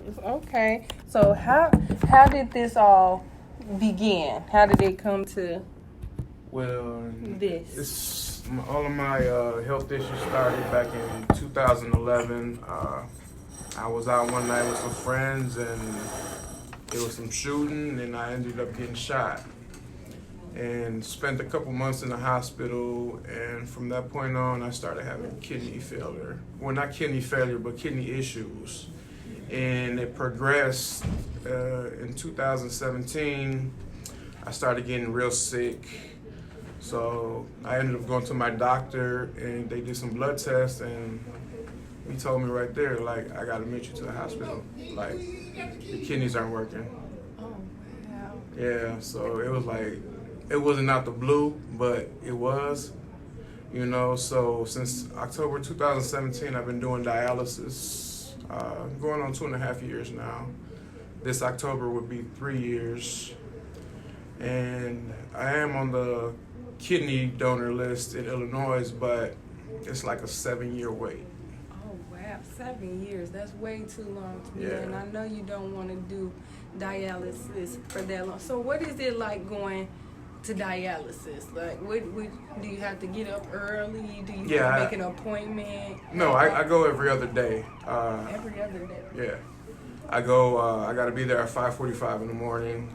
Okay. So how did this all begin? How did it come to Well, this? all of my health issues started back in 2011. I was out one night with some friends and there was some shooting and I ended up getting shot and spent a couple months in the hospital, and from that point on I started having kidney failure. Well, not kidney failure, but kidney issues. And it progressed in 2017. I started getting real sick. So I ended up going to my doctor and they did some blood tests and he told me right there, like, I gotta admit you to the hospital. Like, your kidneys aren't working. Oh wow. Yeah, so it was like, it wasn't out the blue, but it was, So since October 2017, I've been doing dialysis, going on 2.5 years now. This October would be 3 years. And I am on the kidney donor list in Illinois, but it's like a 7-year wait. Oh wow, 7 years. That's way too long to me. Yeah. And I know you don't want to do dialysis for that long. So what is it like going to dialysis? Like, what do you have to get up early? Do you have to make an appointment? No, I go every other day. Every other day. Yeah, I go. I got to be there at 5:45 in the morning.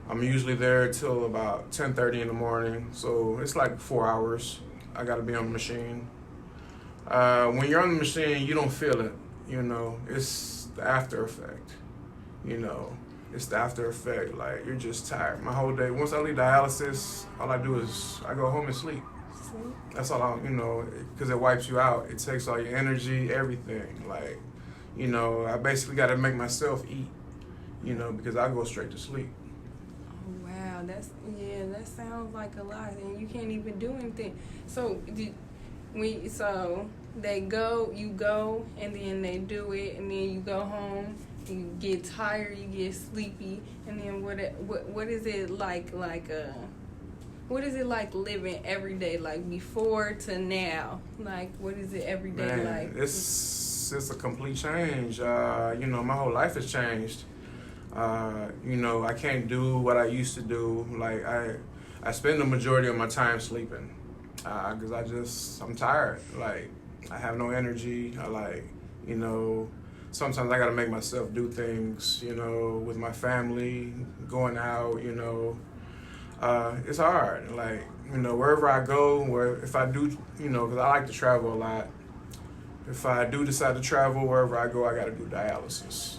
I'm usually there till about 10:30 in the morning, so it's like 4 hours. I got to be on the machine. When you're on the machine, you don't feel it. It's the after effect. It's the after effect. Like, you're just tired. My whole day. Once I leave dialysis, all I do is I go home and sleep. Sleep? That's all because it wipes you out. It takes all your energy, everything. Like, I basically got to make myself eat. Because I go straight to sleep. Wow, that sounds like a lot, and you can't even do anything. So you go, and then they do it, and then you go home, you get tired, you get sleepy, and then what is it like? What is it like living every day, like before to now? Like, what is it every day like? It's a complete change. My whole life has changed. I can't do what I used to do. Like, I spend the majority of my time sleeping because I'm tired. Like, I have no energy. Sometimes I got to make myself do things, with my family, going out, it's hard. Like, wherever I go, if I do, because I like to travel a lot. If I do decide to travel, wherever I go, I got to do dialysis.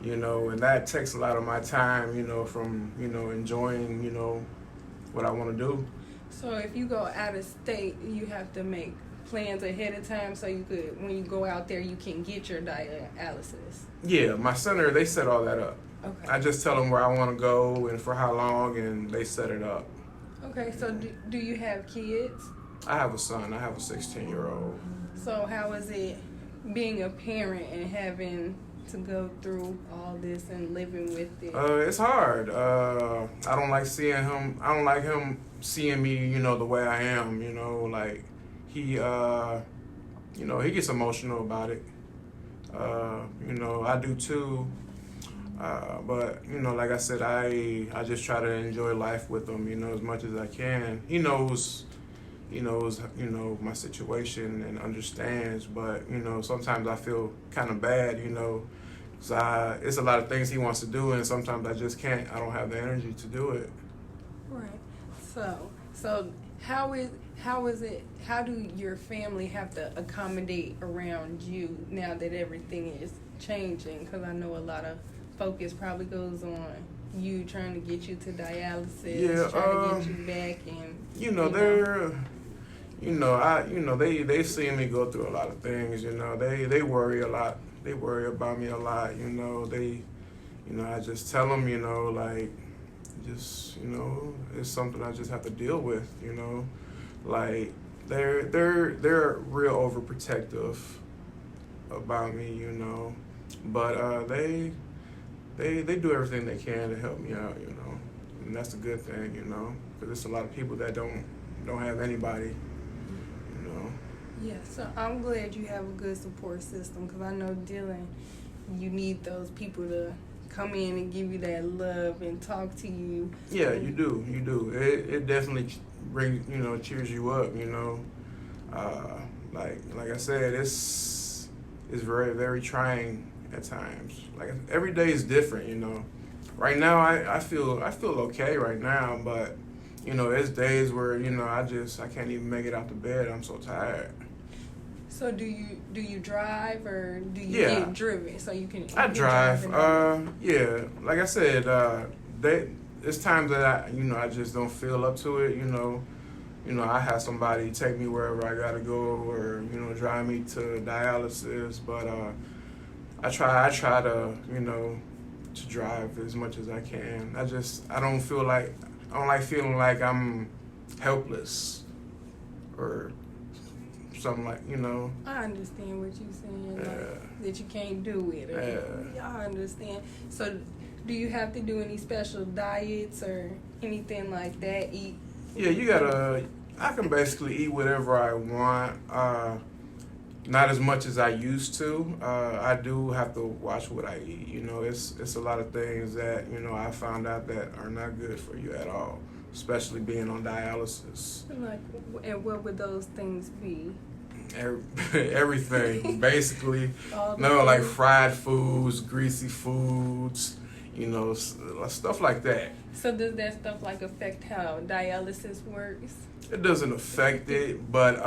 And that takes a lot of my time, from, enjoying, what I want to do. So if you go out of state, you have to make plans ahead of time so you could, when you go out there, you can get your dialysis. Yeah, my center, they set all that up. Okay. I just tell them where I want to go and for how long, and they set it up. Okay, so do you have kids? I have a son. I have a 16-year-old. So how is it being a parent and having to go through all this and living with it? It's hard. I don't like seeing him. I don't like him seeing me, the way I am. Like, he gets emotional about it. I do too. But like I said, I just try to enjoy life with him, as much as I can. He knows, my situation and understands. But sometimes I feel kind of bad, So it's a lot of things he wants to do, and sometimes I just can't. I don't have the energy to do it. Right. So how is it? How do your family have to accommodate around you now that everything is changing? Because I know a lot of focus probably goes on you trying to get you to dialysis, trying to get you back, and they see me go through a lot of things. They worry a lot. They worry about me a lot, I just tell them, it's something I just have to deal with, like they're real overprotective about me, but they do everything they can to help me out, and that's a good thing, because there's a lot of people that don't have anybody. Yeah, so I'm glad you have a good support system, because I know dealing you need those people to come in and give you that love and talk to you. Yeah, you do. It definitely brings, cheers you up, like I said, it's very, very trying at times. Like every day is different. Right now I feel okay right now, but there's days where I can't even make it out to bed. I'm so tired. So do you drive or do you Yeah. get driven so you can? I you can drive. and Yeah, like I said, it's times that I just don't feel up to it. I have somebody take me wherever I gotta go, or drive me to dialysis. But I try to to drive as much as I can. I don't like feeling like I'm helpless or something like. I understand what you're saying, Yeah. like, that you can't do it. Yeah. I understand. So, do you have to do any special diets or anything like that? Eat? Yeah, I can basically eat whatever I want. Not as much as I used to. I do have to watch what I eat. It's a lot of things that, I found out that are not good for you at all, especially being on dialysis. Like, and what would those things be? Everything, basically. All the No, like things? fried foods, greasy foods, stuff like that. So does that stuff like affect how dialysis works? It doesn't affect it, but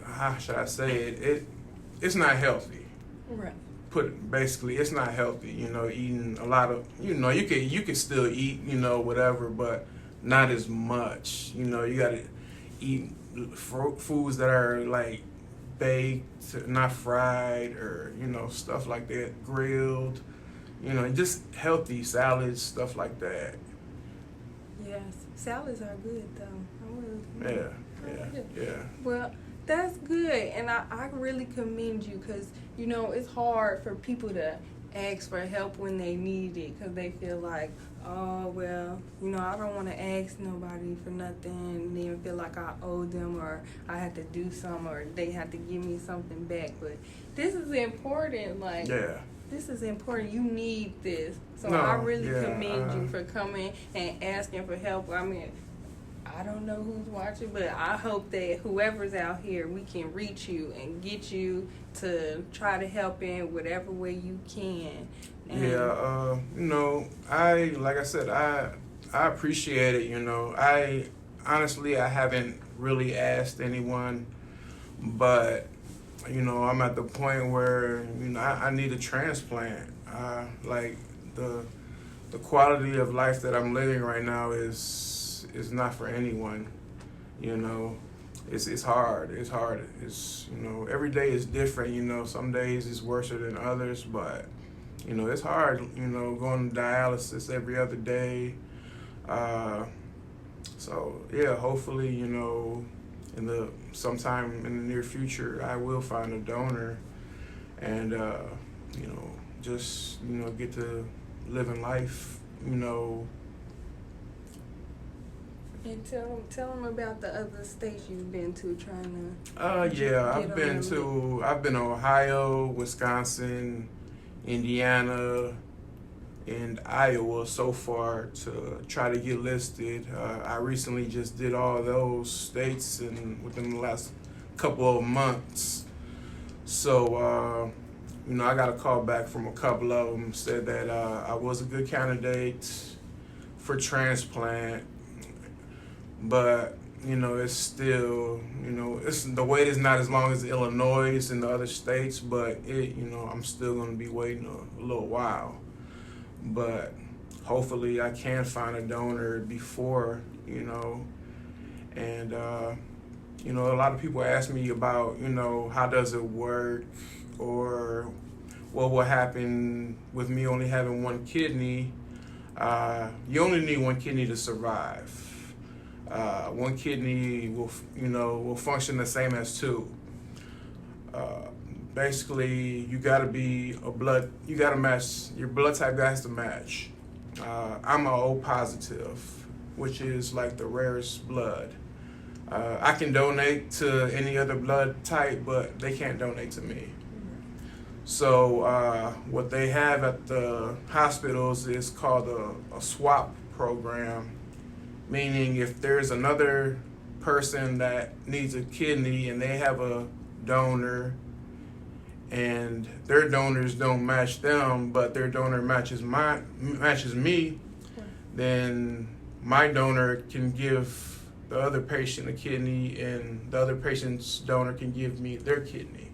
how should I say it? It's not healthy. Right. Basically, it's not healthy. Eating a lot of, you can still eat, whatever, but not as much. You gotta eat foods that are like baked, not fried, or stuff like that, grilled. Just healthy salads, stuff like that. Yes, salads are good though. Yeah. Well, that's good, and I really commend you because it's hard for people to ask for help when they need it because they feel like, oh well, I don't want to ask nobody for nothing, and then feel like I owe them or I have to do something or they have to give me something back. But this is important, like. Yeah. This is important. You need this. So No, I really yeah, commend you for coming and asking for help. I mean, I don't know who's watching, but I hope that whoever's out here, we can reach you and get you to try to help in whatever way you can. And Yeah, like I said, I appreciate it. I honestly haven't really asked anyone, but I'm at the point where I need a transplant. Like the quality of life that I'm living right now is not for anyone. It's hard. It's hard. It's every day is different. Some days it's worse than others, but it's hard. Going to dialysis every other day. So yeah, hopefully sometime in the near future I will find a donor, and just get to living life. And tell them about the other states you've been to trying to. Yeah, get on I've been to Ohio, Wisconsin, Indiana, and Iowa so far to try to get listed. I recently just did all those states within the last couple of months. So, I got a call back from a couple of them, said that I was a good candidate for transplant, but it's still, the wait is not as long as Illinois and the other states, but I'm still going to be waiting a little while. But hopefully I can find a donor before, and a lot of people ask me about, how does it work, or what will happen with me only having one kidney. You only need one kidney to survive. One kidney will function the same as two. Basically, you gotta match, your blood type has to match. I'm a O positive, which is like the rarest blood. I can donate to any other blood type, but they can't donate to me. So what they have at the hospitals is called a swap program, meaning if there's another person that needs a kidney and they have a donor and their donors don't match them, but their donor matches me, then my donor can give the other patient a kidney and the other patient's donor can give me their kidney.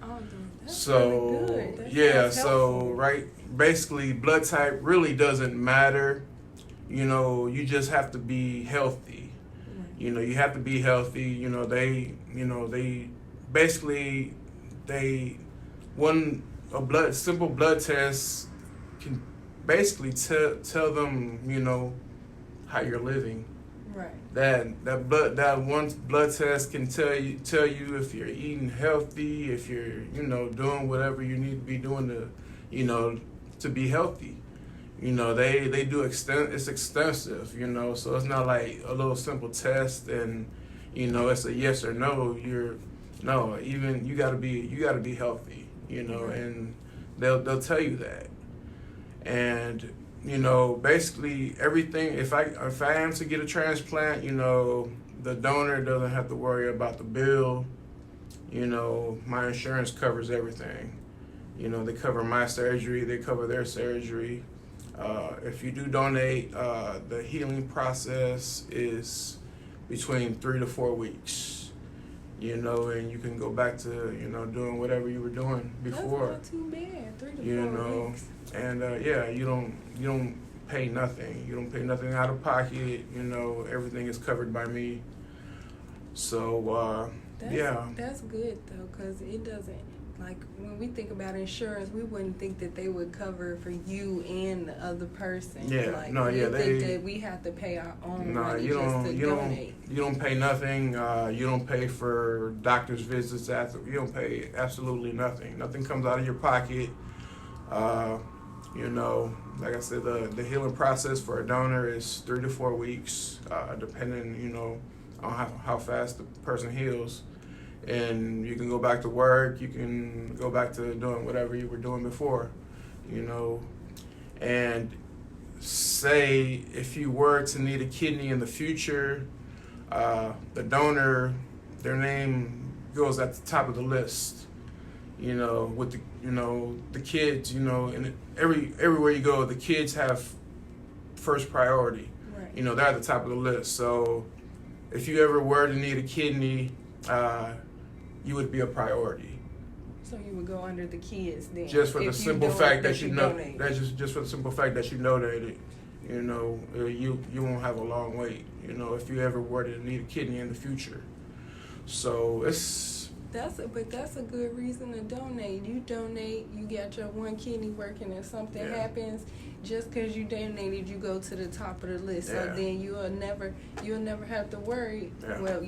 Oh, that's So really good. that's helpful. so right, basically blood type really doesn't matter. You just have to be healthy. You have to be healthy. They basically simple blood test can basically tell them how you're living. Right. That one blood test can tell you if you're eating healthy, if you're doing whatever you need to be doing to be healthy. They do it's extensive, so it's not like a little simple test and it's a yes or no. Even you gotta be healthy, Right. and they'll tell you that. And basically everything. If I am to get a transplant, the donor doesn't have to worry about the bill. My insurance covers everything. They cover my surgery, they cover their surgery. If you do donate, the healing process is between 3 to 4 weeks. And you can go back to doing whatever you were doing before. That's not too bad. 3 to 4 weeks. And you don't pay nothing. You don't pay nothing out of pocket. Everything is covered by me. So That's good though, because it doesn't, like when we think about insurance, we wouldn't think that they would cover for you and the other person. Yeah, like, no, yeah, think that we have to pay our own money just to donate. You don't pay nothing. You don't pay for doctor's visits. You don't pay absolutely nothing. Nothing comes out of your pocket. Like I said, the healing process for a donor is 3 to 4 weeks, depending, on how fast the person heals. And you can go back to work, you can go back to doing whatever you were doing before, And say if you were to need a kidney in the future, the donor, their name goes at the top of the list. With the kids, and everywhere you go, the kids have first priority. Right. They're at the top of the list. So if you ever were to need a kidney, you would be a priority. So you would go under the kids then. Just for the simple fact that you know, donate. that's just for the simple fact that you know that you won't have a long wait. If you ever were to need a kidney in the future. So That's a good reason to donate. You donate, you got your one kidney working, and something happens, just because you donated, you go to the top of the list. Yeah. So then you'll never have to worry. Yeah. Well,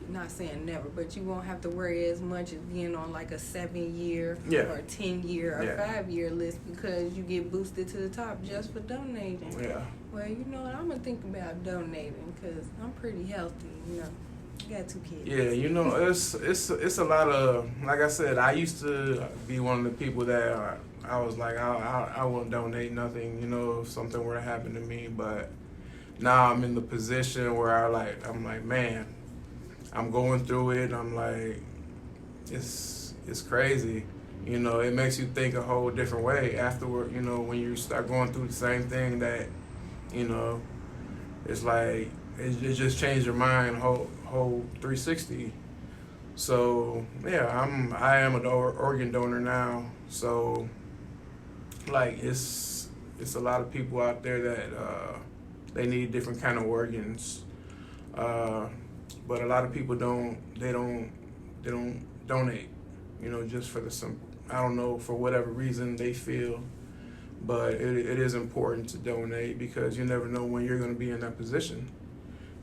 not saying never, but you won't have to worry as much as being on like a 7-year or 10-year or 5-year list, because you get boosted to the top just for donating. Yeah. Well, you know what? I'm gonna think about donating because I'm pretty healthy. I got 2 kids. Yeah, it's a lot of, like I said, I used to be one of the people that I was like, I won't donate nothing, if something were to happen to me. But now I'm in the position where I'm like, man, I'm going through it. I'm like, it's crazy. It makes you think a whole different way afterward. When you start going through the same thing, that it's like it just changed your mind whole 360. So I am an organ donor now. So like it's a lot of people out there that they need different kind of organs. But a lot of people don't donate, just for the simple, I don't know, for whatever reason they feel. But it is important to donate, because you never know when you're going to be in that position.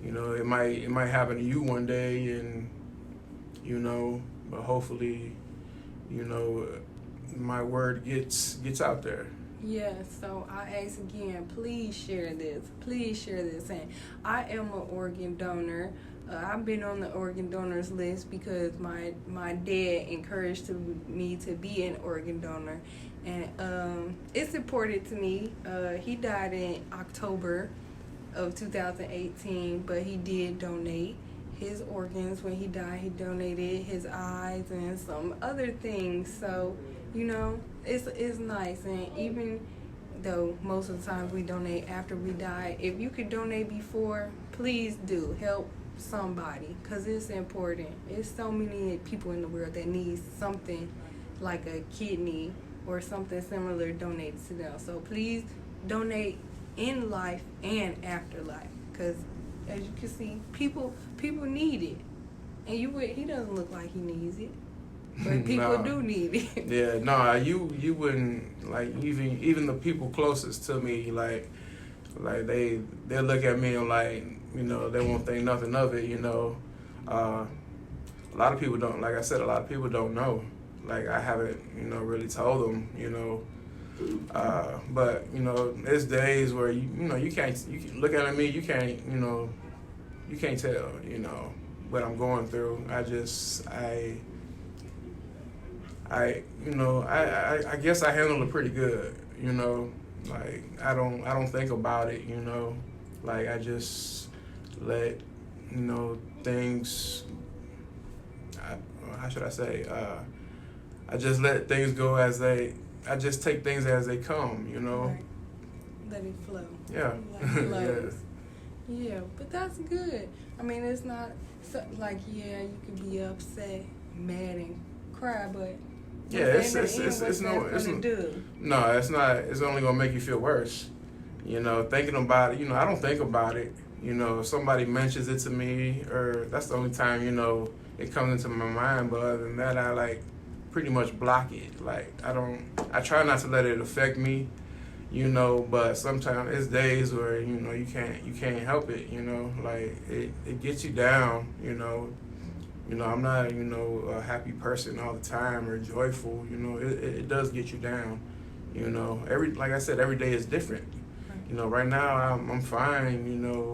It might happen to you one day, and but hopefully, my word gets out there. Yeah, so I ask again, please share this. And I am an organ donor. I've been on the organ donors list because my dad encouraged me to be an organ donor, and it's important to me. He died in October of 2018, but he did donate his organs when he died. He donated his eyes and some other things. So, it's nice. And even though most of the times we donate after we die, if you could donate before, please do. Help somebody, because it's important. There's so many people in the world that need something like a kidney or something similar donated to them. So please donate in life and after life, because as you can see, people need it. And he doesn't look like he needs it, but people do need it. Yeah, no, you wouldn't, like, even the people closest to me, like they look at me and, like, they won't think nothing of it. A lot of people don't, like I said, a lot of people don't know. Like, I haven't really told them. But there's days where you can look at me, you can't tell what I'm going through. I guess I handle it pretty good. Like, I don't think about it. Like, I just let things. How should I say? I just let things go as they. I just take things as they come. Right. Let it flow. Yeah. Like it flows. Yeah, but that's good. I mean, it's not like, you can be upset, mad, and cry, but it's not. It's only gonna make you feel worse. Thinking about it. I don't think about it. If somebody mentions it to me, or that's the only time it comes into my mind. But other than that, I pretty much block it. Like, I try not to let it affect me. But sometimes it's days where you can't help it. Like, it gets you down. I'm not a happy person all the time or joyful. It does get you down. Like I said, every day is different. Right now I'm fine.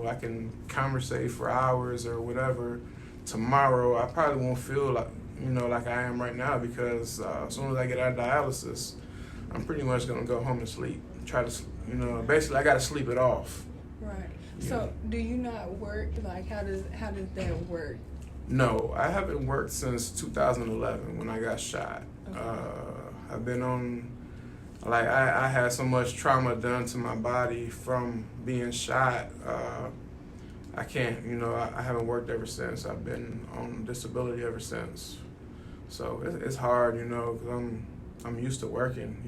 I can conversate for hours or whatever. Tomorrow I probably won't feel like I am right now, because as soon as I get out of dialysis, I'm pretty much gonna go home and sleep. Try to, basically I gotta sleep it off. Right. So do you not work? Like, how does that work? No, I haven't worked since 2011 when I got shot. Okay. I've been on. Like, I had so much trauma done to my body from being shot. I can't, I haven't worked ever since. I've been on disability ever since. So it's hard, because I'm used to working.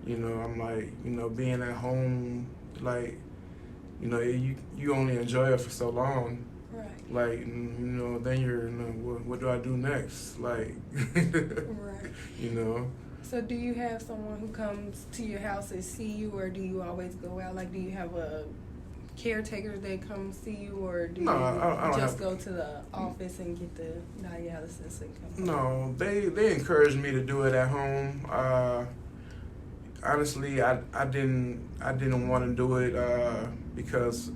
I'm like, being at home, like, you only enjoy it for so long. Right. Like, then you're, what do I do next? Like, right. So do you have someone who comes to your house and see you, or do you always go out? Like, do you have a caretaker that come see you, or do I don't just go to the office and get the dialysis and come No, home? they encouraged me to do it at home. Honestly, I didn't want to do it because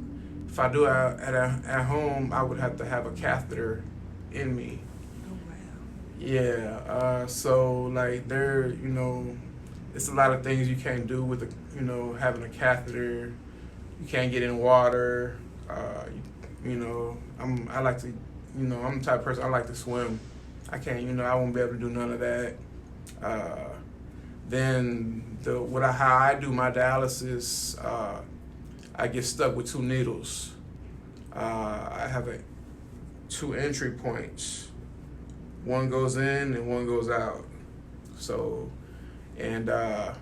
if I do it at home, I would have to have a catheter in me. Yeah, so, like, it's a lot of things you can't do with having a catheter. You can't get in water. I like to, I'm the type of person, I like to swim. I can't, I won't be able to do none of that. Then how I do my dialysis, I get stuck with 2 needles. I have 2 entry points. One goes in and one goes out. So, and so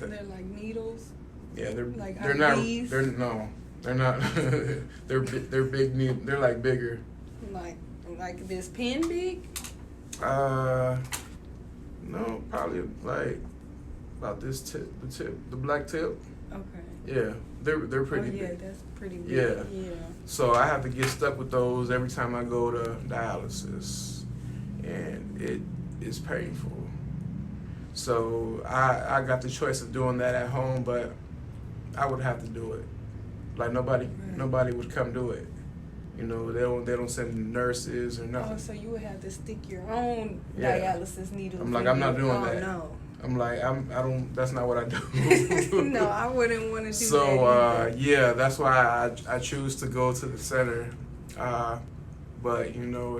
they're like needles. Yeah, they're not. Bees? They're not. they're big needles. They're like bigger. Like this pen big? No, probably like about this tip, the black tip. Okay. Yeah, they're pretty big. Yeah, that's pretty big. Yeah. So I have to get stuck with those every time I go to dialysis, and it is painful. So I got the choice of doing that at home, but I would have to do it. Like, nobody would come do it. You know, they don't send nurses or nothing. Oh, so you would have to stick your own Yeah. dialysis needles. I'm like, I'm not doing that. No. I'm like, I don't. That's not what I do. No, I wouldn't want to do that. So either. yeah, that's why I choose to go to the center. But you know,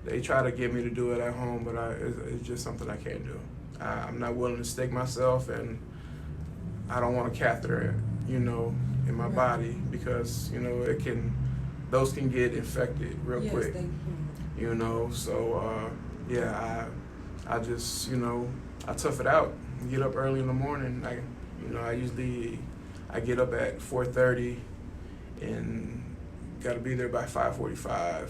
they try to get me to do it at home, but it's just something I can't do. I'm not willing to stick myself, and I don't want a catheter, you know, in my body because you know those can get infected real quick. They can. You know, so yeah, I just, you know, I tough it out. Get up early in the morning. I get up at 4:30 and got to be there by 5:45,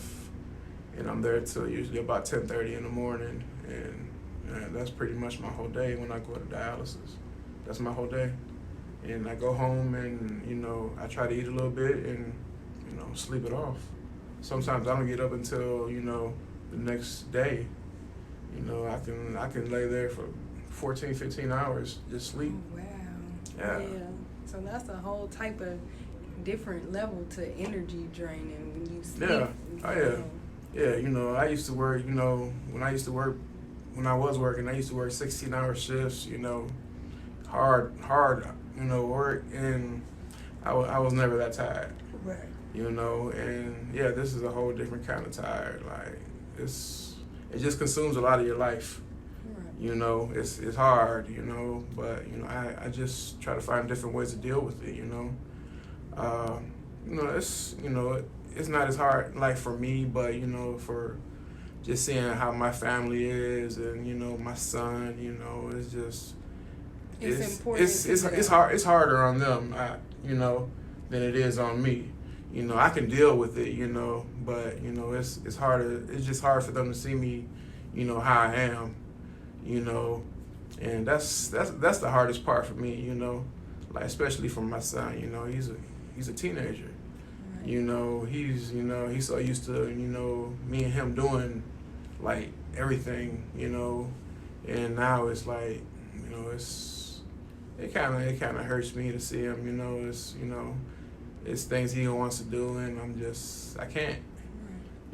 and I'm there till usually about 10:30 in the morning, and that's pretty much my whole day when I go to dialysis. That's my whole day, and I go home and you know I try to eat a little bit and you know sleep it off. Sometimes I don't get up until you know the next day. You know I can lay there for 14, 15 hours just sleep. Oh, wow. Yeah. So that's a whole type of different level to energy draining when you sleep. Yeah. Oh yeah. Yeah, you know, I used to work, you know, when I was working, I used to work 16-hour shifts, you know, hard, you know, work, and I was never that tired. Right. You know, and yeah, this is a whole different kind of tired. Like, it just consumes a lot of your life. Right. You know, it's hard, you know, but, you know, I just try to find different ways to deal with it, you know. It's not as hard, like, for me, but, you know, for just seeing how my family is and, you know, my son, you know, it's just... It's important. It's harder on them, you know, than it is on me. You know, I can deal with it, you know, but, you know, it's harder. It's just hard for them to see me, you know, how I am, you know, and that's the hardest part for me, you know, like, especially for my son, you know, he's a teenager. Right. You know, he's so used to, you know, me and him doing, like, everything, you know, and now it's like, you know, it kind of hurts me to see him, you know, it's things he wants to do, and I can't,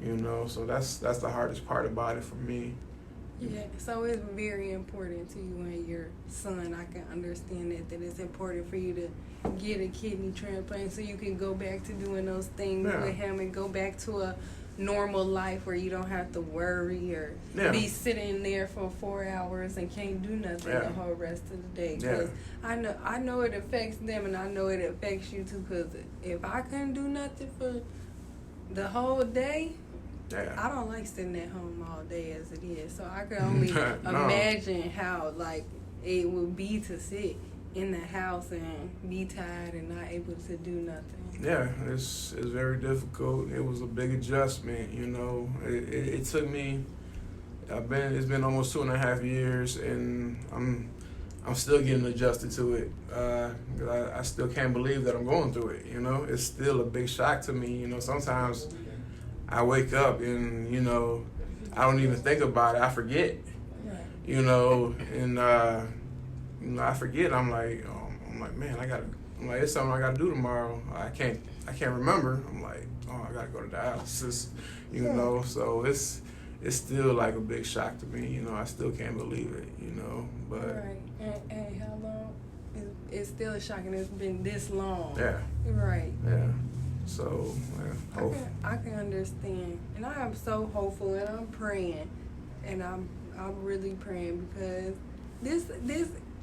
you know, so that's the hardest part about it for me. Yeah, so it's very important to you and your son. I can understand that it's important for you to get a kidney transplant so you can go back to doing those things with him and go back to a normal life where you don't have to worry or be sitting there for 4 hours and can't do nothing the whole rest of the day. Cause I know it affects them, and I know it affects you too, because if I couldn't do nothing for the whole day, I don't like sitting at home all day as it is. So I can only imagine how, like, it would be to sit in the house and be tired and not able to do nothing. Yeah, it's very difficult. It was a big adjustment, you know. It took me. It's been almost 2.5 years, and I'm still getting adjusted to it. I still can't believe that I'm going through it. You know, it's still a big shock to me. You know, sometimes I wake up and you know I don't even think about it. I forget. You know, and you know I forget. I'm like, man, I'm like, it's something I gotta do tomorrow. I can't remember. I'm like, I gotta go to dialysis, you know. So it's still like a big shock to me, you know. I still can't believe it, you know. But and how long? It's still shocking. It's been this long. Yeah. Right. Yeah. So I can understand, and I am so hopeful, and I'm praying, and I'm really praying because this.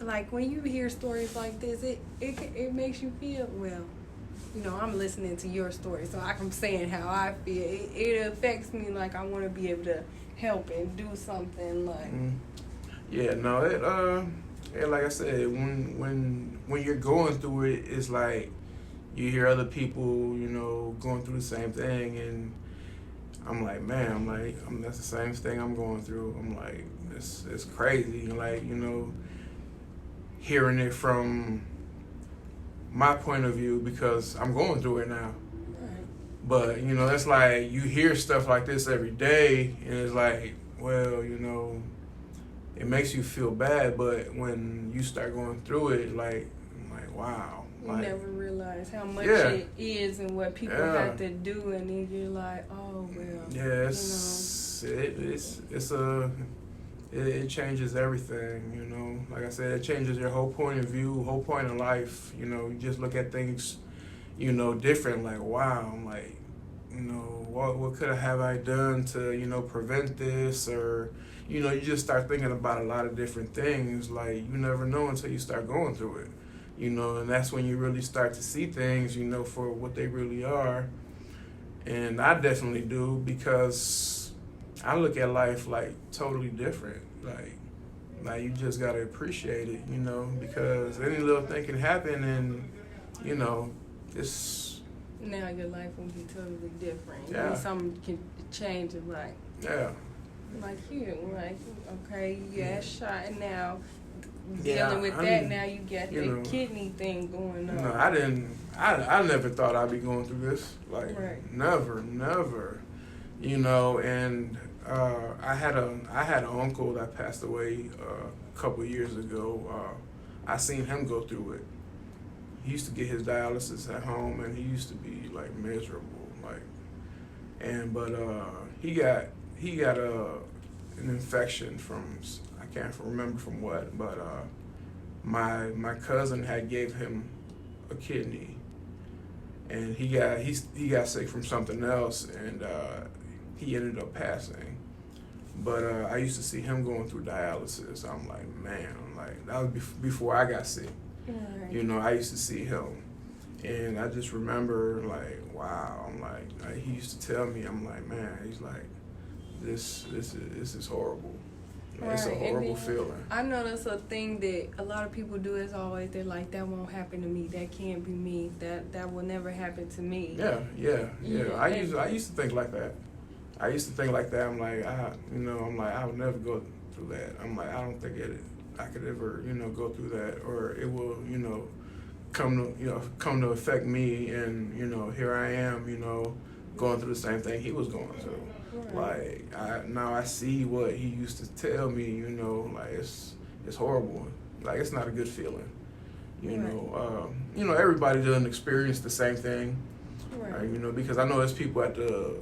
Like, when you hear stories like this, it makes you feel, well, you know, I'm listening to your story, so I'm saying how I feel. It affects me, like, I want to be able to help and do something, like. Yeah, no, like I said, when you're going through it, it's like you hear other people, you know, going through the same thing, and I'm like, man, that's the same thing I'm going through. I'm like, it's crazy, like, you know, hearing it from my point of view because I'm going through it now. Right. But, you know, it's like you hear stuff like this every day, and it's like, well, you know, it makes you feel bad, but when you start going through it, like, I'm like, wow, You never realize how much yeah. it is and what people have to do, and then you're like, oh well. Yeah, it changes everything, you know. Like I said, it changes your whole point of view, whole point of life. You know, you just look at things, you know, different. Like, wow, I'm like, you know, what could have I done to, you know, prevent this? Or, you know, you just start thinking about a lot of different things. Like, you never know until you start going through it, you know, and that's when you really start to see things, you know, for what they really are. And I definitely do, because I look at life like totally different. Like you just gotta appreciate it, you know, because any little thing can happen, and you know, it's now your life will be totally different. Yeah. And something can change it, like like you, like okay, you got shot, and now dealing with that. Now you got the kidney thing going on. No, I never thought I'd be going through this. Like, never. You know, and I had an uncle that passed away a couple years ago. I seen him go through it. He used to get his dialysis at home, and he used to be like miserable, but he got an infection from, I can't remember from what, but my cousin had gave him a kidney, and he got sick from something else, and he ended up passing. But I used to see him going through dialysis. I'm like, man, like that was before I got sick. Right. You know, I used to see him, and I just remember like, wow. I'm like he used to tell me, I'm like, man, he's like, this is horrible. Like, it's a horrible feeling. I know that's a thing that a lot of people do. Is always they're like, that won't happen to me. That can't be me. That will never happen to me. Yeah. I used to think like that. I'm like, I would never go through that. I'm like, I don't think I could ever, you know, go through that, or it will, you know, come to affect me, and you know, here I am, you know, going through the same thing he was going through. Right. Like now I see what he used to tell me, you know, like it's horrible. Like it's not a good feeling. You know, everybody doesn't experience the same thing. Right. You know, because I know there's people at the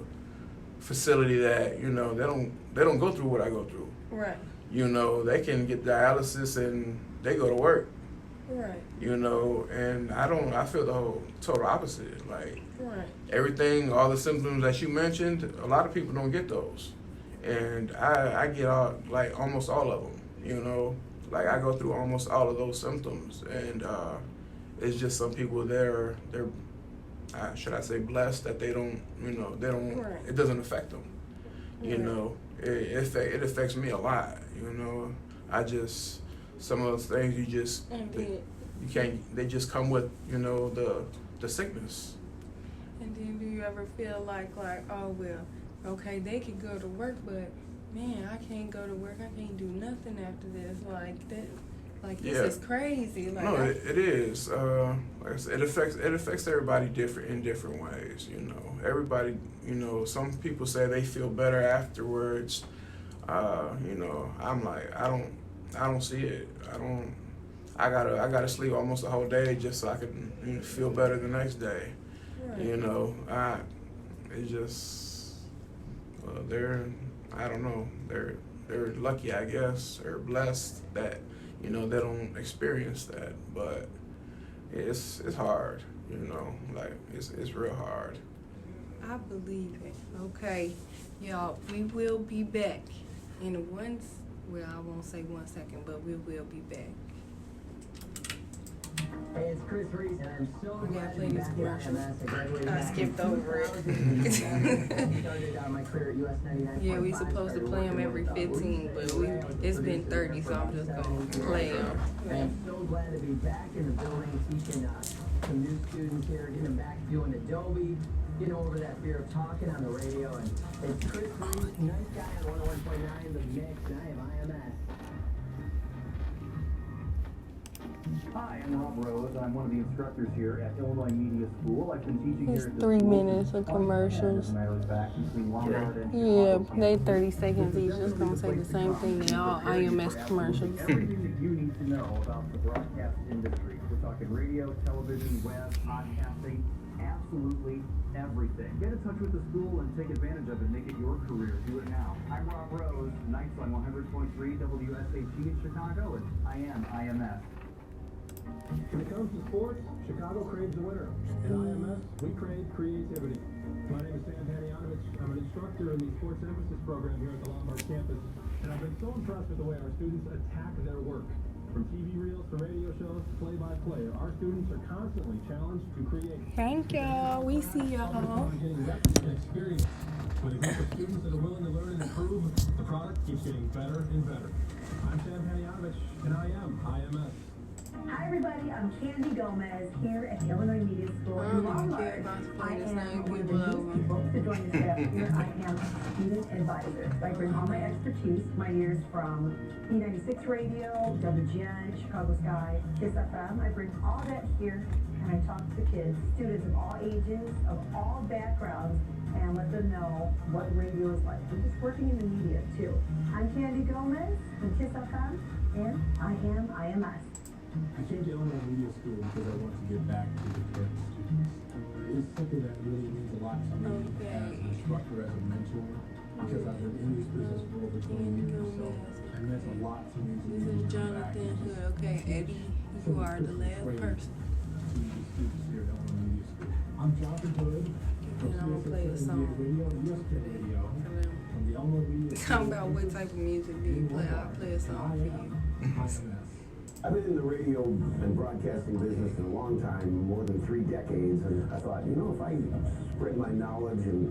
facility that, you know, they don't go through what I go through. Right. You know, they can get dialysis and they go to work. Right. You know, and I feel the whole total opposite. Like everything, all the symptoms that you mentioned, a lot of people don't get those. And I get almost all of them, you know. Like I go through almost all of those symptoms, and it's just some people they're should I say blessed that they don't, you know, it doesn't affect them. You know, it affects me a lot, you know. Some of those things you can't, they just come with, you know, the sickness. And then do you ever feel like, oh well, okay, they could go to work, but man, I can't go to work, I can't do nothing after this, like that, like this is crazy. Like, no, it is. Like I said, it affects everybody in different ways. You know, everybody. You know, some people say they feel better afterwards. You know, I'm like, I don't see it. I gotta sleep almost the whole day just so I can, you know, feel better the next day. Right. You know, it's just I don't know, they're lucky, I guess, or blessed that, you know, they don't experience that. But it's hard, you know, like it's real hard. I believe it. Okay, y'all, we will be back in I won't say 1 second, but we will be back. Hey, it's Chris Reese, and I'm so glad to be back at MS. I skipped over it. Started my career at US 99. Yeah, we supposed to play them every 15, but it's been 30, so I'm just going to play them. I'm so glad to be back in the building, teaching some new students here, getting them back doing Adobe, getting over that fear of talking on the radio. And it's Chris Reese, nice guy on 101.9 The Mix, and I have IMS. Hi, I'm Rob Rose. I'm one of the instructors here at Illinois Media School. I've been teaching It's here at 3 the school minutes of since 2010, commercials. as a matter of fact, between Lombard and Yeah, Chicago they campuses. 30 seconds This each. is Just gonna say the same thing. They all preparing you for IMS commercials. absolutely everything that you need to know about the broadcast industry. We're talking radio, television, web, podcasting, absolutely everything. Get in touch with the school and take advantage of it. Make it your career. Do it now. I'm Rob Rose, nights on 100.3 WSHG in Chicago, and I am IMS. When it comes to sports, Chicago craves the winner. At IMS, we crave creativity. My name is snpchat. I'm an instructor in the sports emphasis program here at the Lombard campus, and I've been so impressed with the way our students attack their work. From TV reels to radio shows to play-by-play, our students are constantly challenged to create. Thank y'all. We see y'all. Getting reps and experience. With a group of students that are willing to learn and improve, the product keeps getting better and better. I'm Sam Panianovich, and I am IMS. Hi everybody, I'm Candy Gomez here at the Illinois Media School in Lombard. I am one of the new people to join the staff here. I am a student advisor. I bring all my expertise, my years from E96 Radio, WGN, Chicago Sky, Kiss FM. I bring all that here and I talk to kids, students of all ages, of all backgrounds, and let them know what radio is like. I'm just working in the media too. I'm Candy Gomez from Kiss FM and I am IMS. I came to Illinois Media School because I want to give back to the kids. It's something that really means a lot to me as an instructor, as a mentor, because I've been in this business for over 20 years, so it meant a lot to me to This be able is to come back Jonathan and Hood. just Okay, Eddie, you are the last person. to the students here at Illinois Media School. I'm Jonathan Hood from And I'm gonna play a song Radio and ESPN Radio from the Illinois Media School. Talk about what type of music do you play? I'll play a song for you. I've been in the radio and broadcasting business for a long time, more than 3 decades, and I thought, you know, if I spread my knowledge and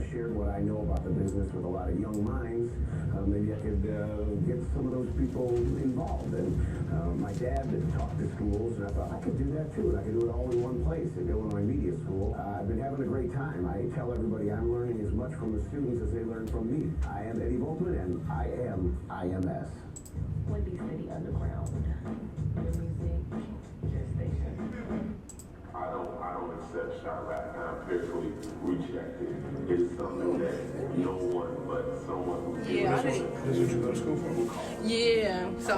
shared what I know about the business with a lot of young minds, maybe I could get some of those people involved. And my dad taught to schools, and I thought I could do that too, and I could do it all in one place at Illinois Media School. I've been having a great time. I tell everybody I'm learning as much from the students as they learn from me. I am Eddie Volkman, and I am IMS. Windy City Underground. Your music, your station. I don't accept shot rap, and I personally reject it. It's something that no one but someone who Yeah, I didn't. That's what you go to school for? Yeah, so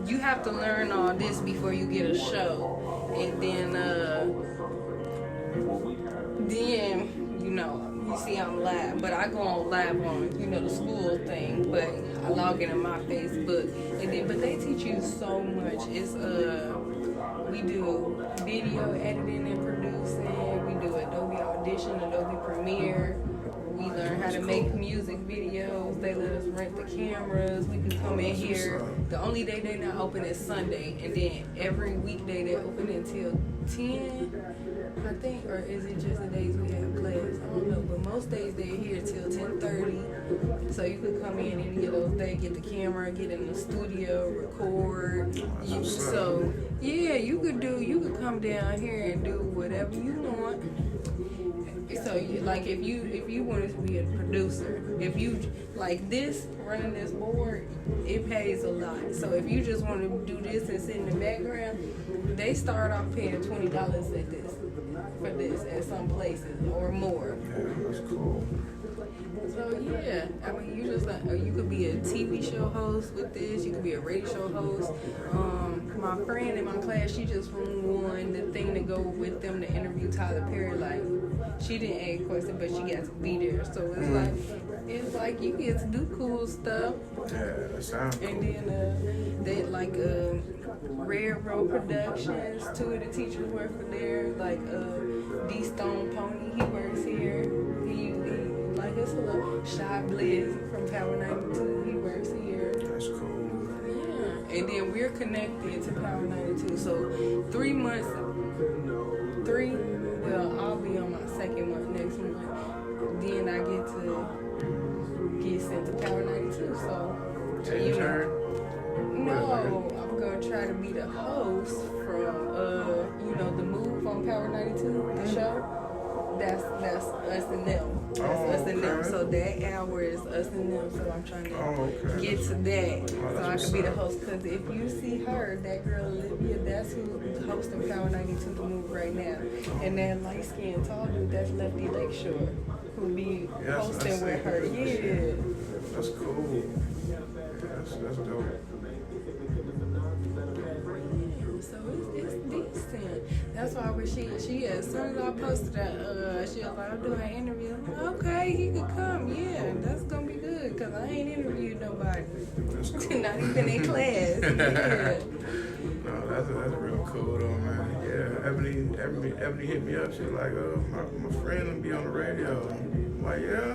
you have to learn all this before you get a show, and then you know, you see I'm live, but I go on live on the school thing, but I log in my Facebook, and then but they teach you so much. It's we do video editing and producing, we do Adobe Audition, Adobe Premiere. We learn how to make music videos. They let us rent the cameras. We can come in here. The only day they're not open is Sunday, and then every weekday they're open until 10, I think, or is it just the days we have class? I don't know, but most days they're here till 10:30. So you could come in any of those days, get the camera, get in the studio, record. So yeah, you could come down here and do whatever you want. So, like, if you wanted to be a producer, if you like this, running this board, it pays a lot. So if you just want to do this and sit in the background, they start off paying $20 for this at some places or more. Yeah, that's cool. So yeah, I mean, you could be a TV show host with this. You could be a radio show host. My friend in my class, she just won the thing to go with them to interview Tyler Perry. Like, she didn't ask questions, but she got to be there. So it's like you get to do cool stuff. Yeah, that sounds cool. And then they like Railroad Productions. 2 of the teachers work for there. Like D Stone Pony, he works here. He like it's a little Shy Blizz from Power 92. He works here. That's cool. Yeah, and then we're connected to Power 92. So 3 months. Well, I'll be on my 2nd month next month. Then I get sent to Power 92. So Intern? no, I'm gonna try to be the host from the Move on Power 92, the show. That's us and them. That's us and them. So that hour is us and them. So I'm trying to get to that, so I can be the host. Because if you see her, that girl Olivia, that's who's hosting Power 92 The Move right now. And that light skinned tall dude, that's Lefty Lakeshore, who be hosting with her. Yeah. That's cool. That's dope. So it's decent. That's why when she as soon as I posted that, she was like, I'm doing an interview. I'm like, okay, he could come. Yeah, that's gonna be good because I ain't interviewed nobody. That's cool. Not even in class. Yeah. No, that's real cool though, man. Yeah, Ebony hit me up. She's like, my friend will be on the radio. I'm like, yeah.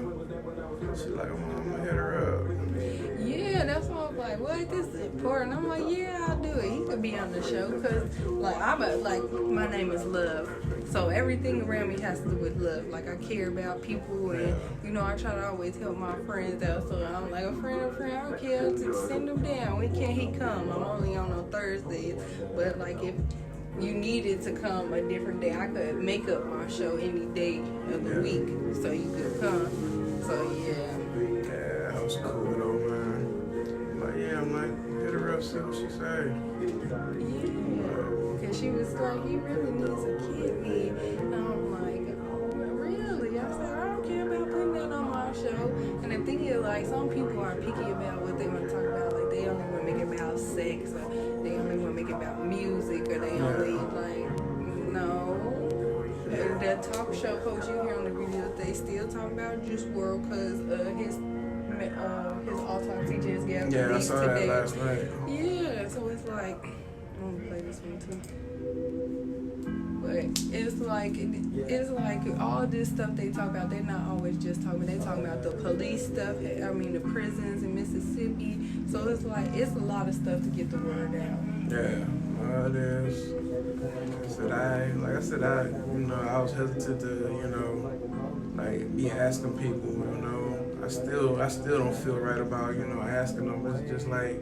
She's like, I'm gonna hit her up. Yeah, that's why I was like, what? This is important. I'm like, yeah, I'll do it. He could be on the show because, my name is Love. So everything around me has to do with love. Like, I care about people and, I try to always help my friends out. So I'm like, a friend, I don't care to send him down. When can he come? I'm only on Thursdays. But, like, if you needed to come a different day, I could make up my show any day of the week so you could come. So, yeah. Yeah, that was cool though, man. I'm like, hit her up, see what she say. Yeah, because she was like, he really needs a kidney. And I'm like, oh, really? I said, I don't care about putting that on my show. And the thing is, like, some people are picky about what they want to talk about. Like, they only want to make it about sex, or they only want to make it about music, or they only, no. The talk show host you hear on the video, they still talking about Juice WRLD because his all-time teacher is Gab. Yeah, I saw today. that last night. Yeah, so it's like, I'm gonna play this one too. But it's like all this stuff they talk about, they're not always just talking. They talking about the police stuff. I mean, the prisons in Mississippi. So it's like it's a lot of stuff to get the word out. Yeah, it is. I was hesitant to, be asking people, I still don't feel right about, asking them. It's just like,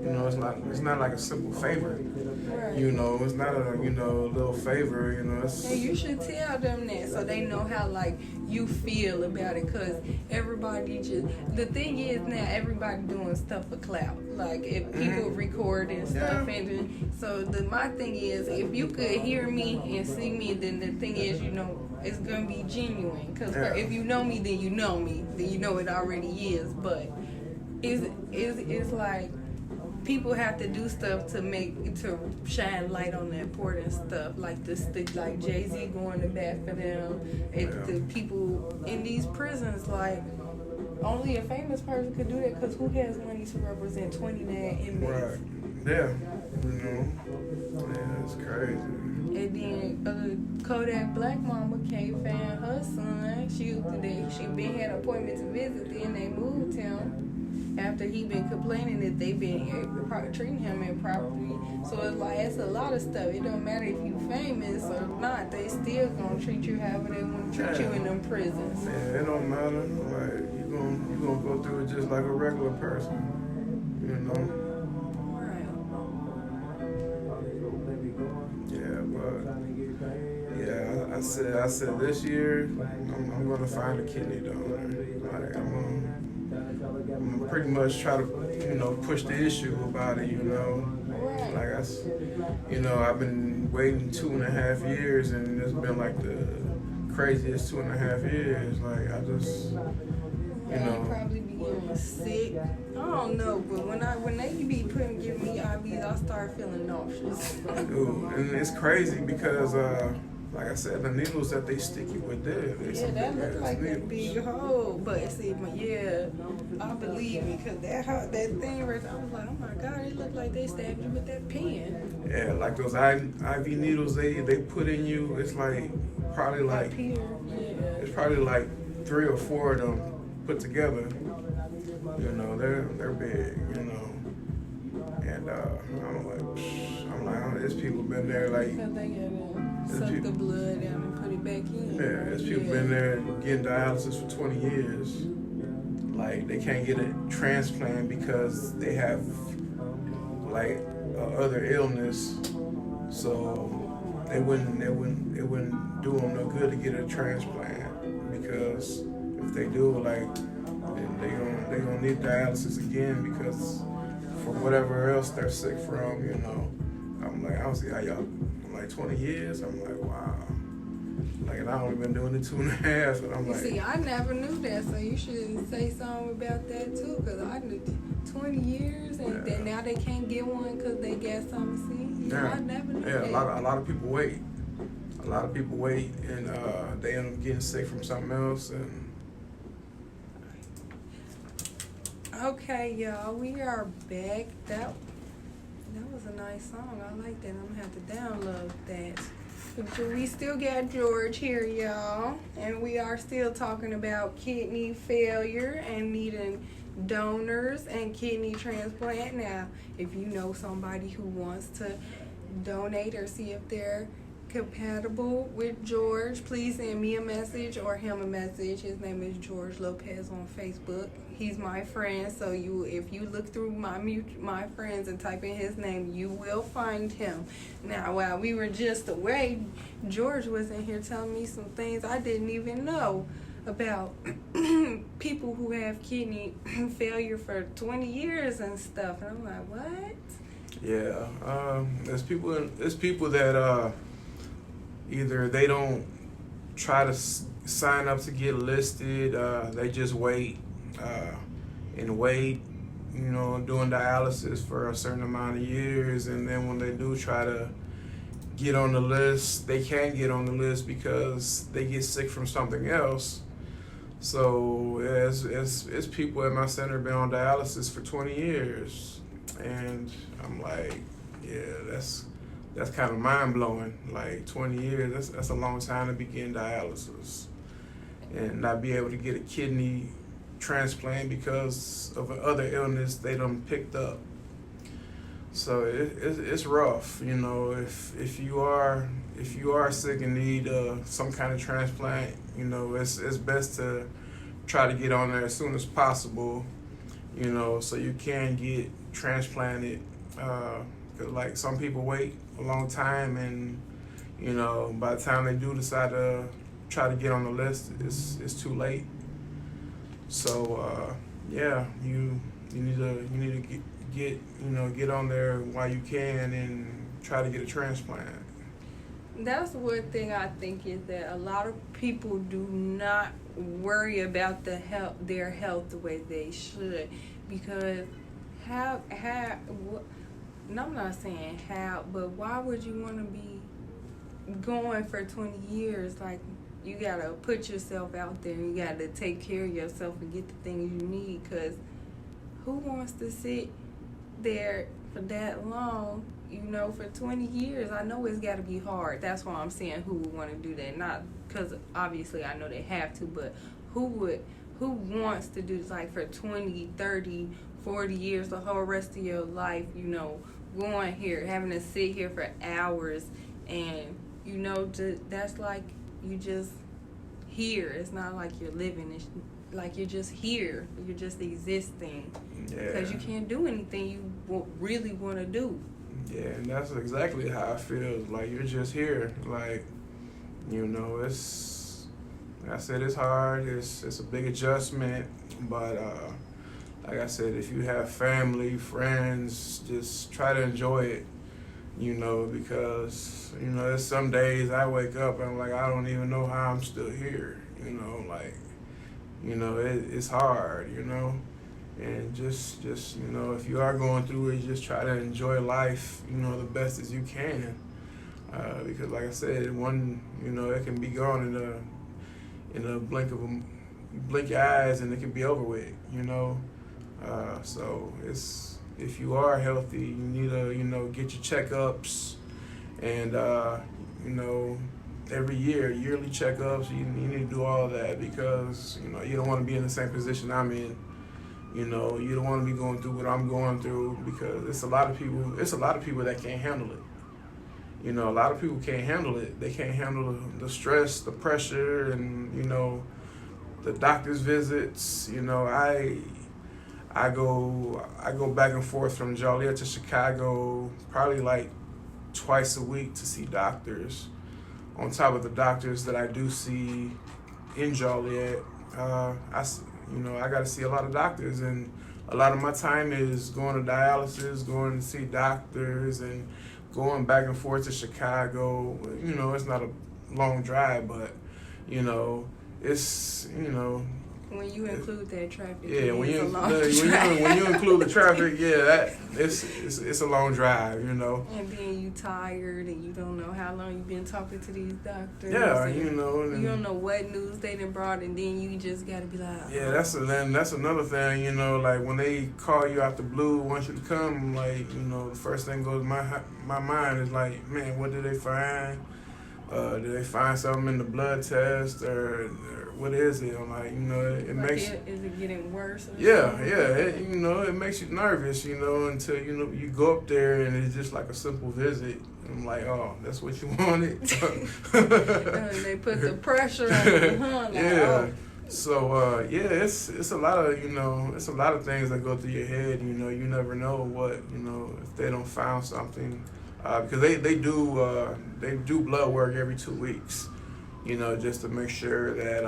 it's not like a simple favor. Right. It's not a, little favor, it's... And you should tell them that so they know how, you feel about it. Because everybody the thing is now, everybody doing stuff for clout. Like, if people record and stuff. And so my thing is, if you could hear me and see me, then the thing is, it's going to be genuine. Because if you know me, then you know me. Then you know it already is. But it's like... people have to do stuff to shine light on the important stuff, like like Jay-Z going to bat for them. The people in these prisons, like only a famous person could do that because who has money to represent 29 inmates? Right. Yeah. Yeah, it's crazy. And then Kodak Black Mama can't find her son. She been had an appointment to visit. Then they moved him. After he been complaining that they been treating him improperly. So it's a lot of stuff. It don't matter if you famous or not. They still gonna treat you however they want to treat you in them prisons. Yeah, it don't matter. Like you gonna go through it just like a regular person. Right. Yeah, but I said this year I'm gonna find a kidney donor. Like I'm gonna pretty much try to, push the issue about it, Right. Like I've been waiting 2.5 years, and it's been like the craziest 2.5 years. Like I just, I'll probably be getting sick. I don't know, but when they be giving me IVs, I start feeling nauseous. Ooh, and it's crazy because like I said, the needles that they stick you with there. That look like a big hole. But see, I believe it because that thing right there, I was like, oh my God, it looked like they stabbed you with that pen. Yeah, like those IV needles they put in you, it's like probably like, it's probably like 3 or 4 of them put together. They're big, And I'm like, there's people been there like. Because they gotta suck the blood out and put it back in. Yeah, there's people been there getting dialysis for 20 years. Like they can't get a transplant because they have like other illness, so it wouldn't do them no good to get a transplant because if they do, like, they gonna need dialysis again because for whatever else they're sick from, you know. I'm like, I don't see how y'all, I'm like 20 years. I'm like, wow. Like, and I only been doing it 2.5, and I'm You like, see, I never knew that, so you should say something about that too, because I knew 20 years, and then now they can't get one because they got something. See, I never knew that. A lot of people wait. A lot of people wait, and they end up getting sick from something else, and Okay, y'all, we are back. That was a nice song. I like that. I'm gonna have to download that. But we still got George here, y'all, and we are still talking about kidney failure and needing donors and kidney transplant. Now, if you know somebody who wants to donate or see if they're compatible with George, please send me a message or him a message. His name is George Lopez on Facebook. He's my friend, so if you look through my friends and type in his name, you will find him. Now, while we were just away, George was in here telling me some things I didn't even know about people who have kidney failure for 20 years and stuff. And I'm like, what? yeah, there's people that either they don't try to sign up to get listed, they just wait and wait, you know, doing dialysis for a certain amount of years, and then when they do try to get on the list, they can't get on the list because they get sick from something else. So it's people at my center been on dialysis for 20 years, and I'm like, yeah, that's kind of mind-blowing. Like 20 years, that's a long time to begin dialysis and not be able to get a kidney transplant because of another illness they done picked up. So it's rough, you know. If you are sick and need some kind of transplant, you know, it's best to try to get on there as soon as possible, you know, so you can get transplanted. 'Cause like some people wait a long time, and you know, by the time they do decide to try to get on the list, it's too late. So yeah, you need to get on there while you can and try to get a transplant. That's one thing I think is that a lot of people do not worry about their health the way they should, because and I'm not saying how, but why would you want to be going for 20 years? Like, you got to put yourself out there. You got to take care of yourself and get the things you need, because who wants to sit there for that long, you know, for 20 years? I know it's got to be hard. That's why I'm saying who would want to do that. Not because obviously I know they have to, but who wants to do this, like, for 20, 30, 40 years, the whole rest of your life, you know, going here, having to sit here for hours, and, you know, that's like you just here. It's not like you're living. It's like you're just here. You're just existing. Yeah. Because you can't do anything you really want to do. Yeah, and that's exactly how I feel. Like, you're just here. Like, you know, like I said, it's hard. It's a big adjustment, but like I said, if you have family, friends, just try to enjoy it, you know, because, you know, there's some days I wake up and I'm like, I don't even know how I'm still here, you know, like, you know, it's hard, you know, and just, you know, if you are going through it, just try to enjoy life, you know, the best as you can, because like I said, you know, it can be gone in a blink your eyes and it can be over with, you know. So if you are healthy, you need to, you know, get your checkups, and you know, every yearly checkups. You need to do all that, because you know you don't want to be in the same position I'm in. You know, you don't want to be going through what I'm going through, because it's a lot of people that can't handle it. You know, a lot of people can't handle it. They can't handle the stress, the pressure, and you know, the doctor's visits. You know, I go back and forth from Joliet to Chicago probably like twice a week to see doctors, on top of the doctors that I do see in Joliet. I got to see a lot of doctors, and a lot of my time is going to dialysis, going to see doctors, and going back and forth to Chicago. It's not a long drive, but it's When you include that traffic, yeah. When it's you a long drive. when you include the traffic, it's a long drive. And then you tired and you don't know how long you've been talking to these doctors. Yeah, and you don't know what news they done brought, and then you just gotta be like, yeah. That's another thing. Like when they call you out the blue, want you to come. Like the first thing goes to my mind is like, man, what did they find? Did they find something in the blood test or what is it? I'm like, it makes. Is it getting worse? Yeah. It makes you nervous, until you go up there and it's just like a simple visit. I'm like, oh, that's what you wanted. They put the pressure on you, huh? Like, yeah. So it's a lot of it's a lot of things that go through your head. You never know what if they don't found something, because they do blood work every 2 weeks. Just to make sure that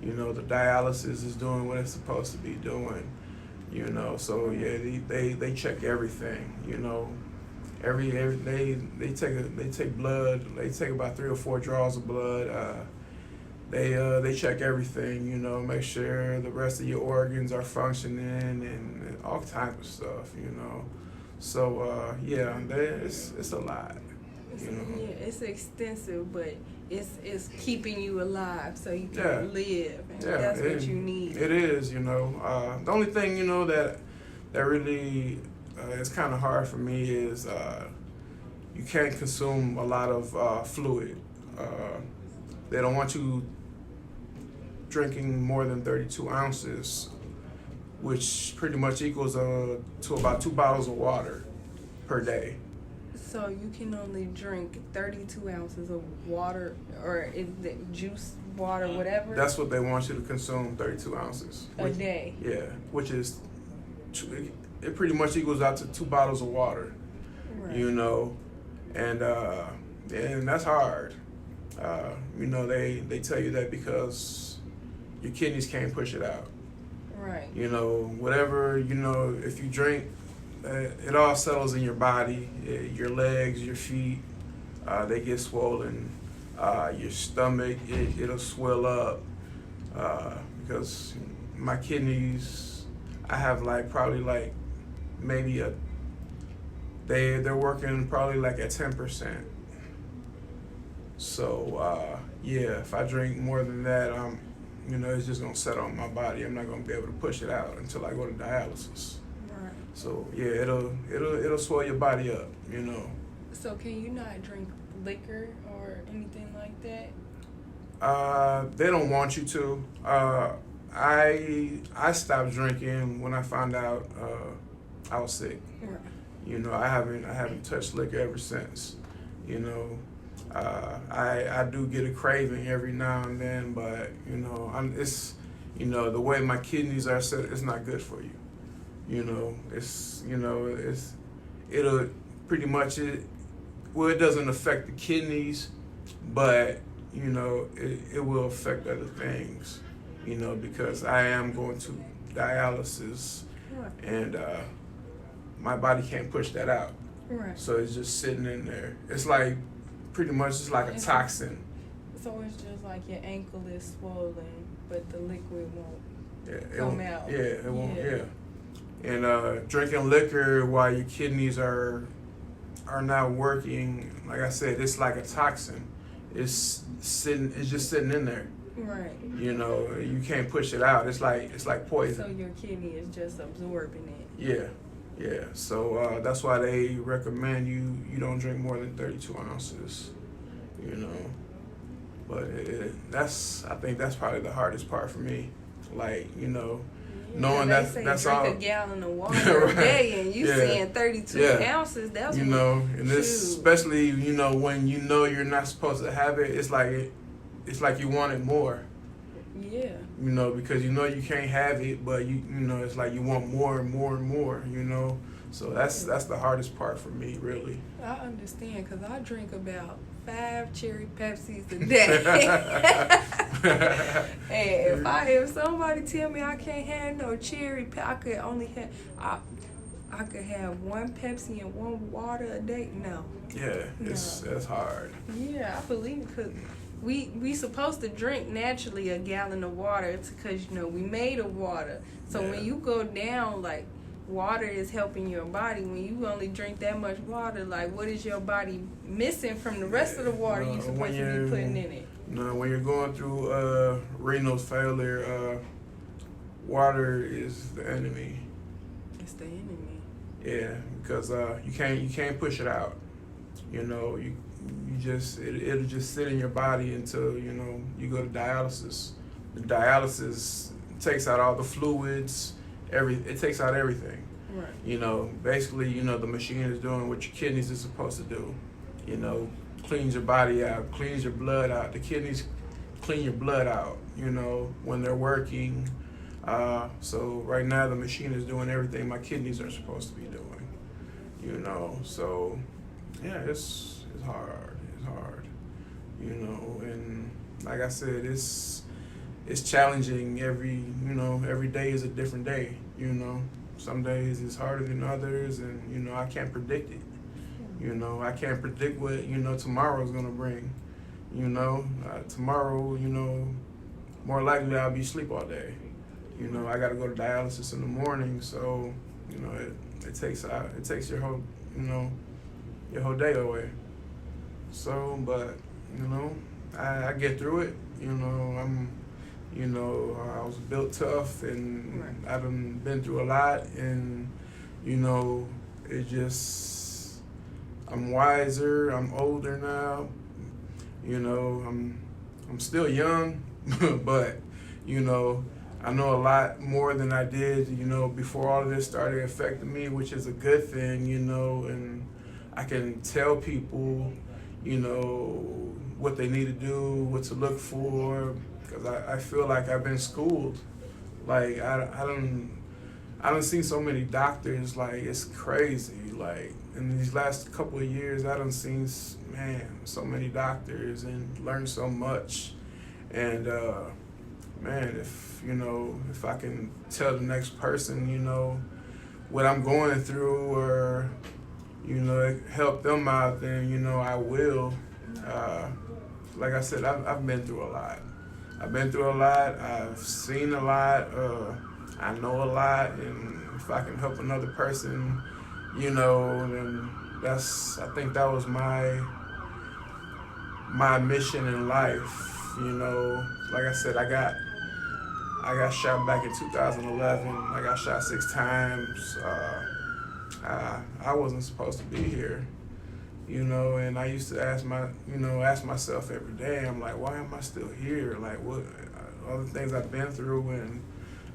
the dialysis is doing what it's supposed to be doing. So yeah, they check everything. Every they take blood. They take about 3 or 4 draws of blood. They check everything. Make sure the rest of your organs are functioning and all types of stuff. So it's a lot. Yeah, it's extensive, but it's keeping you alive so you can live, and that's what you need. It is, The only thing that really is kind of hard for me is you can't consume a lot of fluid. They don't want you drinking more than 32 ounces, which pretty much equals to about 2 bottles of water per day. So you can only drink 32 ounces of water, or is it juice, water, whatever? That's what they want you to consume, 32 ounces. A day. Yeah, which is, it pretty much equals out to 2 bottles of water, Right. And that's hard. They tell you that because your kidneys can't push it out. Right. Whatever, if you drink, it all settles in your body, your legs, your feet, they get swollen, your stomach, it'll swell up, because my kidneys, I have probably maybe they're working probably at 10%. So, if I drink more than that, it's just gonna settle on my body. I'm not gonna be able to push it out until I go to dialysis. So yeah, it'll swell your body up, So can you not drink liquor or anything like that? They don't want you to. I stopped drinking when I found out I was sick. Right. I haven't touched liquor ever since. I do get a craving every now and then, but it's the way my kidneys are set, it's not good for you. It'll pretty much it doesn't affect the kidneys, but it will affect other things, because I am going to dialysis, and my body can't push that out. Right. So it's just sitting in there. It's pretty much just like a toxin. So it's just like your ankle is swollen, but the liquid won't come out. Yeah, it won't. Yeah. And drinking liquor while your kidneys are not working, like I said, it's like a toxin. It's just sitting in there. Right. You can't push it out. It's like poison. So your kidney is just absorbing it. Yeah. So that's why they recommend you don't drink more than 32 ounces. But I think that's probably the hardest part for me. Knowing that's drink all. A gallon of water a day, and you saying 32 ounces. That's and this, especially when you're not supposed to have it. It's like you want it more. Yeah. Because you can't have it, but it's like you want more and more and more. So that's the hardest part for me, really. I understand, because I drink about 5 cherry Pepsis a day. And if somebody tell me I can't have no cherry, I could only have I could have 1 Pepsi and 1 water a day. No. Yeah, it's hard. Yeah, I believe it, because we supposed to drink naturally a gallon of water, because we made of water. So when you go down, like, water is helping your body. When you only drink that much water, like, what is your body missing from the rest of the water you're supposed to be putting in it? No, when you're going through renal failure, water is the enemy. It's the enemy. Yeah, because you can't push it out. You just it'll just sit in your body until you go to dialysis. The dialysis takes out all the fluids. It takes out everything. Right. Basically, the machine is doing what your kidneys are supposed to do. Cleans your body out, cleans your blood out. The kidneys clean your blood out, when they're working. So right now the machine is doing everything my kidneys are supposed to be doing. So yeah, it's hard. It's hard. And like I said, it's challenging. Every day is a different day. Some days it's harder than others, and I can't predict it. I can't predict what tomorrow's gonna bring. Tomorrow, more likely I'll be asleep all day. I gotta go to dialysis in the morning, so it takes your whole day away. So, but I get through it. I was built tough, and I done been through a lot, and it just, I'm wiser, I'm older now. I'm still young, but I know a lot more than I did, before all of this started affecting me, which is a good thing, and I can tell people, what they need to do, what to look for, because I feel like I've been schooled. Like, I don't see so many doctors, like, it's crazy. Like, in these last couple of years, I done seen, so many doctors and learned so much. And, if I can tell the next person, what I'm going through, or, help them out, then, I will. Like I said, I've been through a lot. I've seen a lot. I know a lot. And if I can help another person, then I think that was my mission in life. Like I said, I got shot back in 2011. I got shot 6 times. I wasn't supposed to be here. And I used to ask myself every day, I'm like, why am I still here? Like, what, all the things I've been through. And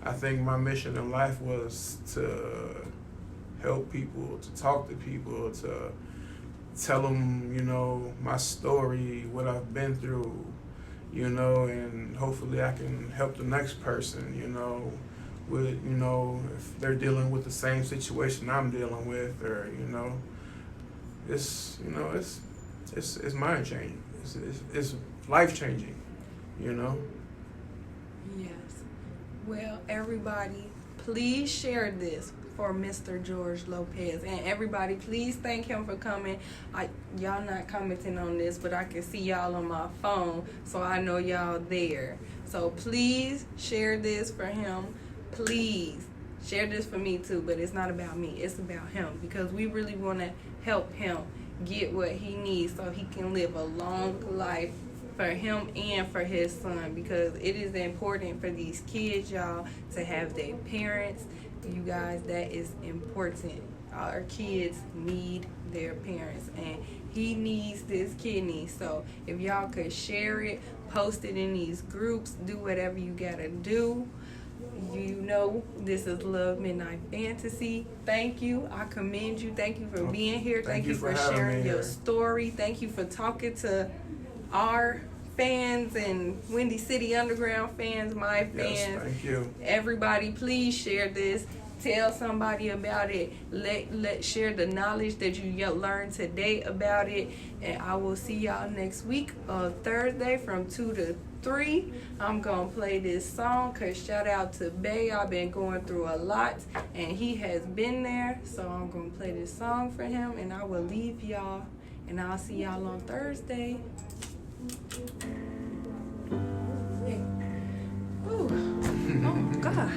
I think my mission in life was to help people, to talk to people, to tell them, my story, what I've been through, and hopefully I can help the next person, with, if they're dealing with the same situation I'm dealing with, or, it's mind changing. It's life changing, Yes. Well, everybody, please share this for Mr. George Lopez, and everybody, please thank him for coming. Y'all not commenting on this, but I can see y'all on my phone, so I know y'all there. So please share this for him. Please share this for me too, but it's not about me, it's about him, because we really want to help him get what he needs so he can live a long life for him and for his son, because it is important for these kids, y'all, to have their parents. You guys, that is important. Our kids need their parents, and he needs this kidney. So if y'all could share it, post it in these groups, do whatever you gotta do. This is Love Midnight Fantasy. Thank you. I commend you. Thank you for being here. Thank you for sharing your story. Thank you for talking to our fans and Windy City Underground fans, my fans. Yes, thank you. Everybody, please share this. tell somebody about it. Let share the knowledge that you learned today about it. And I will see y'all next week on Thursday from 2 to 3. I'm gonna play this song because shout out to Bay. I've been going through a lot and he has been there, so I'm gonna play this song for him, and I will leave y'all, and I'll see y'all on Thursday. Ooh. Oh God.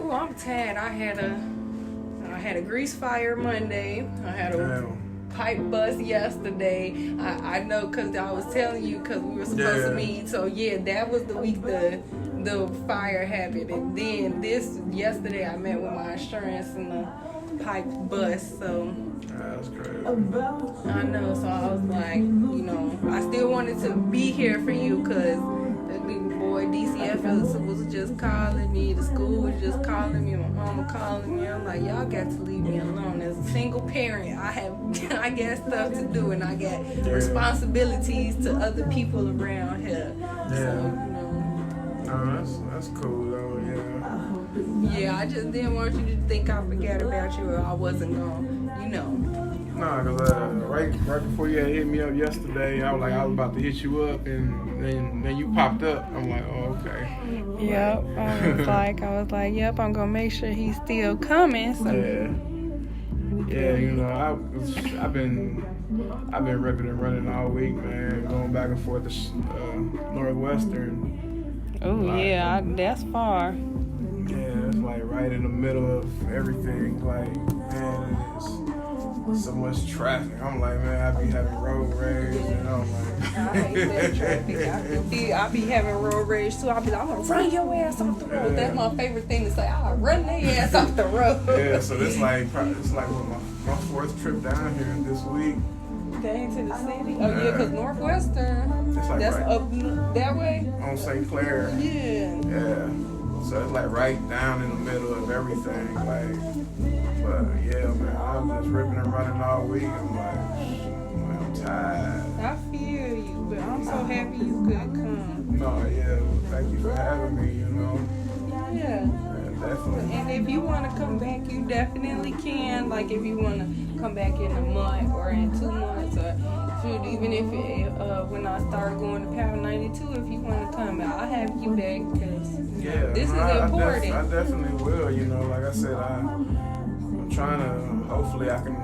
Ooh, I'm tired. I had a grease fire Monday. I had a pipe bust yesterday. I know because I was telling you because we were supposed to meet. So yeah, that was the week the fire happened, and then yesterday I met with my insurance and the pipe bust. So that's crazy. I know. So I was like, I still wanted to be here for you because the boy DCF was just calling me. The school was just calling me. My mama calling me. I'm like, y'all got to leave me alone. As a single parent, I got stuff to do, and I got responsibilities to other people around here. So, that's cool though. Yeah, I just didn't want you to think I forgot about you or I wasn't gonna, Nah, cause right before you had hit me up yesterday, I was about to hit you up, and then you popped up. I'm like, oh, okay. Yep. I was like, yep. I'm gonna make sure he's still coming. So. Yeah. I've been ripping and running all week, man. Going back and forth to Northwestern. Oh yeah, that's far. Yeah, it's like right in the middle of everything. Like, man, it's so much traffic. I'm like, man, I be having road rage, and I'm like, I hate that traffic. I be having road rage too. I be like, I'm gonna run your ass off the road. That's my favorite thing to say. I'll run their ass off the road. Yeah, so it's like my fourth trip down here this week. Dang, to the city. Oh yeah, cause Northwestern. It's like that's right up that way. On St. Clair. Yeah. Yeah. So it's like right down in the middle of everything. Like, but yeah, man, I'm just ripping and running all week. I'm I'm tired. I feel you, but I'm so happy you could come. No, yeah, well, thank you for having me. Yeah. Definitely. And if you want to come back, you definitely can. Like if you want to come back in a month or in 2 months, or even if when I start going to Power 92, if you want to come, I'll have you back because this is important. I definitely will. Like I said, I'm trying to. Hopefully, I can.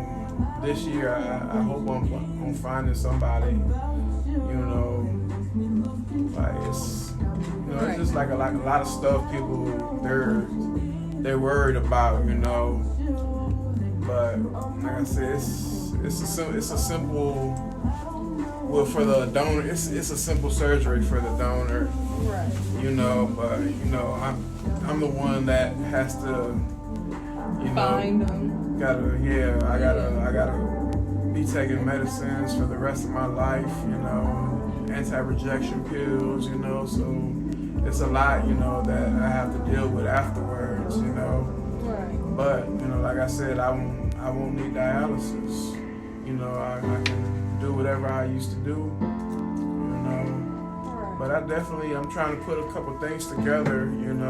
This year, I hope I'm finding somebody. Like it's. It's just like a lot of stuff people they're worried about, But like I said, it's a simple. Well, for the donor, it's a simple surgery for the donor, right? But I'm the one that has to, find them. I gotta be taking medicines for the rest of my life, anti-rejection pills, so. It's a lot, that I have to deal with afterwards, Right. But, like I said, I won't need dialysis. I can do whatever I used to do, Right. But I'm trying to put a couple things together, and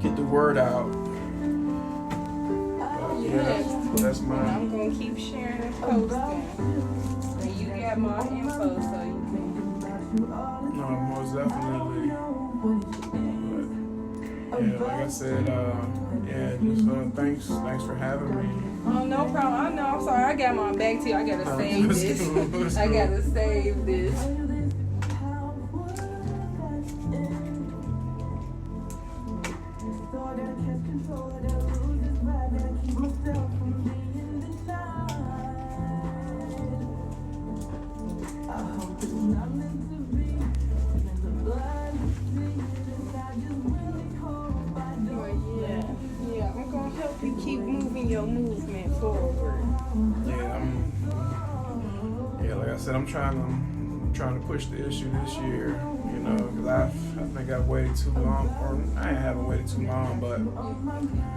get the word out. But, that's mine. I'm going to keep sharing and posting. And you got my info, so you can. No, most definitely. But, yeah, like I said, just thanks for having me. Oh, no problem. I know. I'm sorry. I got my back to you. I gotta save this. I gotta save this. Keep moving your movement forward. Like I said, I'm trying to push the issue this year, because I think I've waited too long, or I haven't waited too long, but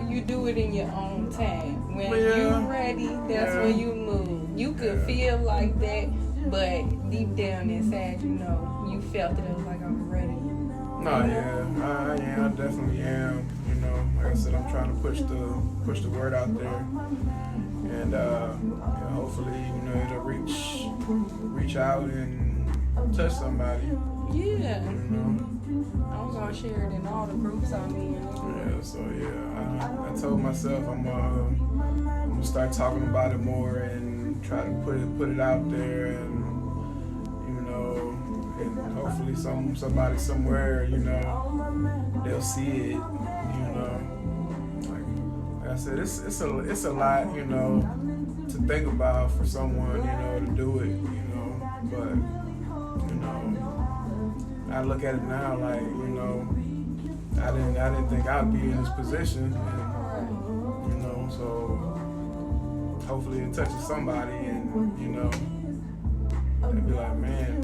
you do it in your own time. When you're ready, that's when you move. You could feel like that, but deep down inside, you felt it. It was like, I'm ready. No, yeah, I definitely am. You know, like I said, I'm trying to push the word out there, and hopefully, you know, it'll reach out and touch somebody. Yeah. You know. I'm gonna share it in all the groups I'm in. Yeah, so yeah, I told myself I'm gonna start talking about it more and try to put it out there, and you know, and hopefully somebody somewhere, you know, they'll see it. You know, like I said, it's a lot, you know, to think about for someone, you know, to do it, you know, but you know, I look at it now like, you know, I didn't think I'd be in this position, and, you know, so hopefully it touches somebody, and you know, they'll be like, man,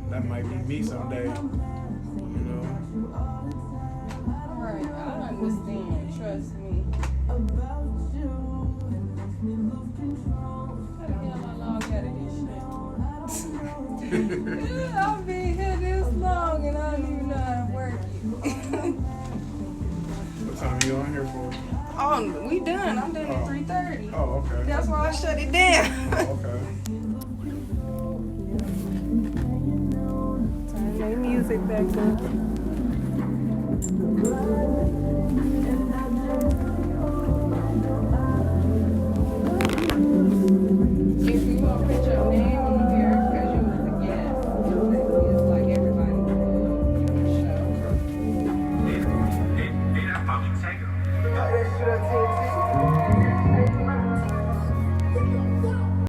that might be me someday, you know. Right, I understand. Trust me. How the hell I log out of this shit? I've been here this long and I don't even know how to work it. What time are you on here for? Oh, we done. I'm done at 3:30. Oh, okay. That's why I shut it down. Okay. Turn my music back up.